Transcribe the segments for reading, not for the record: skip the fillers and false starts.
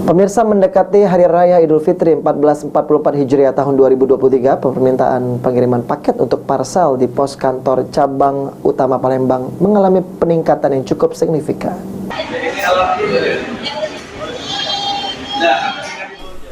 Pemirsa, mendekati Hari Raya Idul Fitri 1444 Hijriah tahun 2023, permintaan pengiriman paket untuk parcel di pos kantor cabang utama Palembang mengalami peningkatan yang cukup signifikan.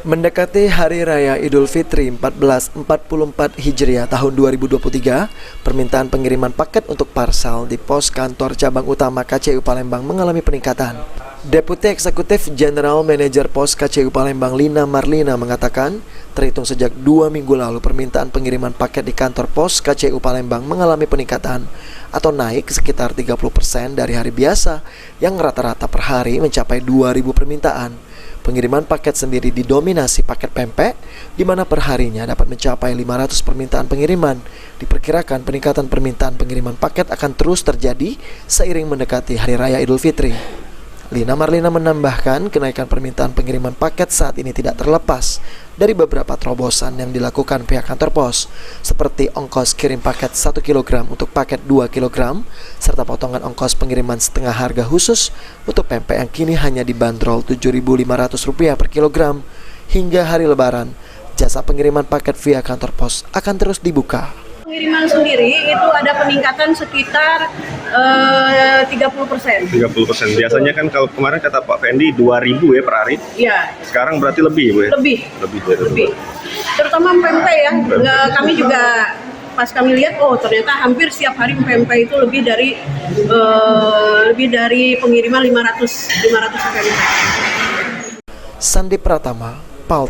Mendekati Hari Raya Idul Fitri 1444 Hijriah tahun 2023, permintaan pengiriman paket untuk parcel di pos kantor cabang utama KCU Palembang mengalami peningkatan. Deputi Eksekutif General Manager Pos KCU Palembang Lina Marlina mengatakan, terhitung sejak 2 minggu lalu permintaan pengiriman paket di kantor Pos KCU Palembang mengalami peningkatan atau naik sekitar 30% dari hari biasa yang rata-rata per hari mencapai 2.000 permintaan. Pengiriman paket sendiri didominasi paket pempek, di mana perharinya dapat mencapai 500 permintaan pengiriman. Diperkirakan peningkatan permintaan pengiriman paket akan terus terjadi seiring mendekati Hari Raya Idul Fitri. Lina Marlina menambahkan, kenaikan permintaan pengiriman paket saat ini tidak terlepas dari beberapa terobosan yang dilakukan pihak kantor pos, seperti ongkos kirim paket 1 kg untuk paket 2 kg, serta potongan ongkos pengiriman setengah harga khusus untuk pempek yang kini hanya dibanderol Rp7.500 per kilogram. Hingga hari Lebaran, jasa pengiriman paket via kantor pos akan terus dibuka. Pengiriman sendiri itu ada peningkatan sekitar 30%. 30%. Biasanya kan kalau kemarin kata Pak Fendi 2.000 ya per hari. Iya. Sekarang berarti lebih, Bu ya? Lebih. Terutama pempek ya. Kami juga pas kami lihat, oh ternyata hampir setiap hari pempek itu lebih dari pengiriman 500 pempek. Sandi Pratama,